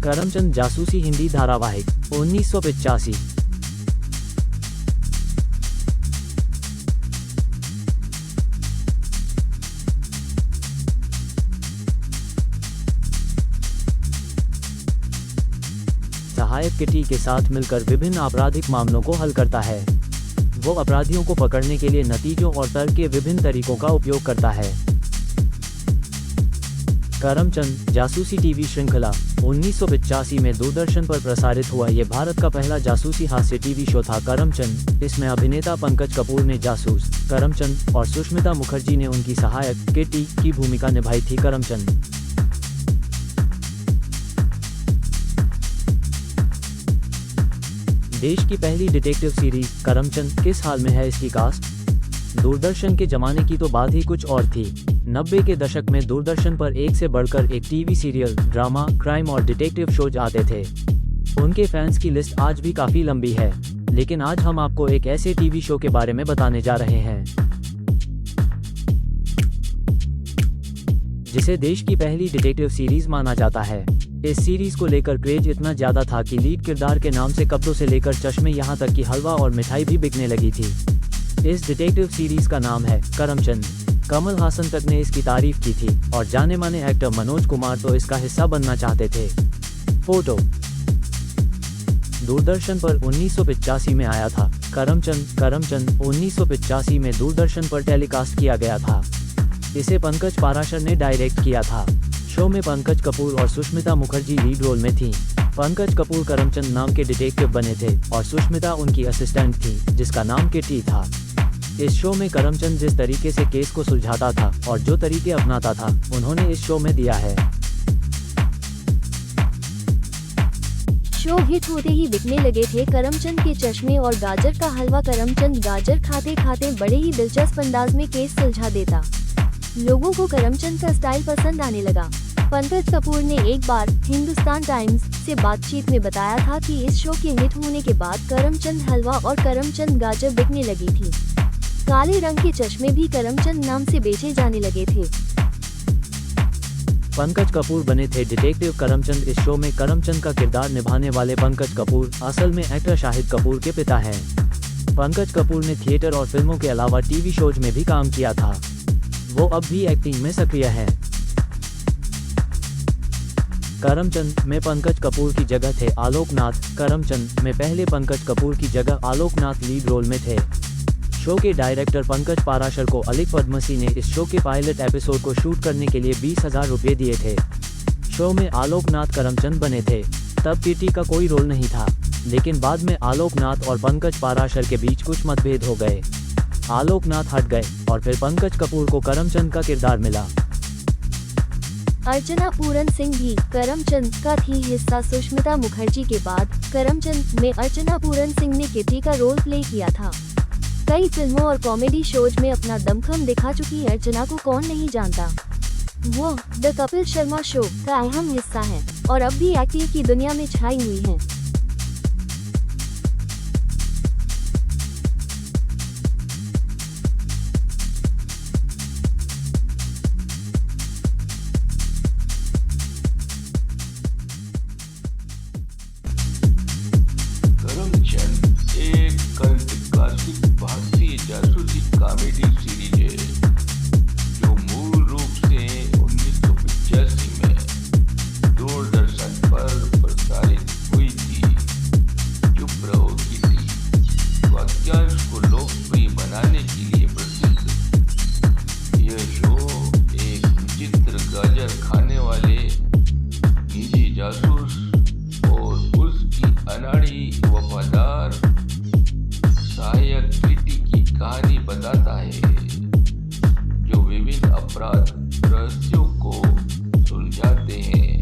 करमचंद जासूसी हिंदी धारावाहिक 1985। सहायक किटी के साथ मिलकर विभिन्न आपराधिक मामलों को हल करता है। वो अपराधियों को पकड़ने के लिए नतीजों और तर्क के विभिन्न तरीकों का उपयोग करता है। करमचंद जासूसी टीवी श्रृंखला 1985 में दूरदर्शन पर प्रसारित हुआ। ये भारत का पहला जासूसी हास्य टीवी शो था। करमचंद, इसमें अभिनेता पंकज कपूर ने जासूस करमचंद और सुष्मिता मुखर्जी ने उनकी सहायक किटी की भूमिका निभाई थी। करमचंद देश की पहली डिटेक्टिव सीरीज करमचंद किस हाल में है इसकी कास्ट? दूरदर्शन के जमाने की तो बात ही कुछ और थी। 90 के दशक में दूरदर्शन पर एक से बढ़कर एक टीवी सीरियल, ड्रामा, क्राइम और डिटेक्टिव शोज आते थे। उनके फैंस की लिस्ट आज भी काफी लंबी है, लेकिन आज हम आपको एक ऐसे टीवी शो के बारे में बताने जा रहे हैं जिसे देश की पहली डिटेक्टिव सीरीज माना जाता है। इस सीरीज को लेकर क्रेज इतना ज्यादा था कि लीड किरदार के नाम से कपड़ों से लेकर चश्मे, यहाँ तक कि हलवा और मिठाई भी बिकने लगी थी। इस डिटेक्टिव सीरीज का नाम है करमचंद। कमल हासन तक ने इसकी तारीफ की थी और जाने माने एक्टर मनोज कुमार तो इसका हिस्सा बनना चाहते थे। फोटो दूरदर्शन पर 1985 में आया था। करमचंद 1985 में दूरदर्शन पर टेलीकास्ट किया गया था। इसे पंकज पाराशर ने डायरेक्ट किया था। शो में पंकज कपूर और सुष्मिता मुखर्जी लीड रोल में थीं। पंकज कपूर करमचंद नाम के डिटेक्टिव बने थे और सुष्मिता उनकी असिस्टेंट थी जिसका नाम किटी था। इस शो में करमचंद जिस तरीके से केस को सुलझाता था और जो तरीके अपनाता था, उन्होंने इस शो में दिया है। शो हिट होते ही बिकने लगे थे करमचंद के चश्मे और गाजर का हलवा। करमचंद गाजर खाते खाते बड़े ही दिलचस्प अंदाज में केस सुलझा देता। लोगों को करमचंद का स्टाइल पसंद आने लगा। पंकज कपूर ने एक बार हिंदुस्तान टाइम्स से बातचीत में बताया था कि इस शो के हिट होने के बाद करमचंद हलवा और करमचंद गाजर बिकने लगी थी। काले रंग के चश्मे भी करमचंद नाम से बेचे जाने लगे थे। पंकज कपूर बने थे डिटेक्टिव करमचंद। इस शो में करमचंद का किरदार निभाने वाले पंकज कपूर असल में एक्टर शाहिद कपूर के पिता हैं। पंकज कपूर ने थिएटर और फिल्मों के अलावा टीवी शोज में भी काम किया था। वो अब भी एक्टिंग में सक्रिय है। करमचंद में पंकज कपूर की जगह थे आलोक नाथ। करमचंद में पहले पंकज कपूर की जगह आलोक नाथ लीड रोल में थे। शो के डायरेक्टर पंकज पाराशर को अलिक पद्मसी ने इस शो के पायलट एपिसोड को शूट करने के लिए 20,000 रुपये दिए थे। शो में आलोक नाथ करमचंद बने थे। तब किटी का कोई रोल नहीं था, लेकिन बाद में आलोक नाथ और पंकज पाराशर के बीच कुछ मतभेद हो गए। आलोक नाथ हट गए और फिर पंकज कपूर को करमचंद का किरदार मिला। अर्चना पूरन सिंह भी करमचंद का थी हिस्सा। सुष्मिता मुखर्जी के बाद करमचंद में अर्चना पूरन सिंह ने किटी का रोल प्ले किया था। कई फिल्मों और कॉमेडी शोज में अपना दमखम दिखा चुकी अर्चना को कौन नहीं जानता। वो द कपिल शर्मा शो का अहम हिस्सा है और अब भी एक्टिंग की दुनिया में छाई हुई है। भारतीय जासूसी कॉमेडी सीरीज है जो मूल रूप से 1985 में दूरदर्शन पर प्रसारित हुई थी। चुप रहो किटी वाक्यांश को लोकप्रिय बनाने के लिए प्रसिद्ध। यह शो एक विचित्र गाजर खाने वाले निजी जासूस और उसकी अनाड़ी वफादार सहायक किटी की कहानी बताता है, जो विभिन्न अपराध रहस्यों को सुलझाते हैं।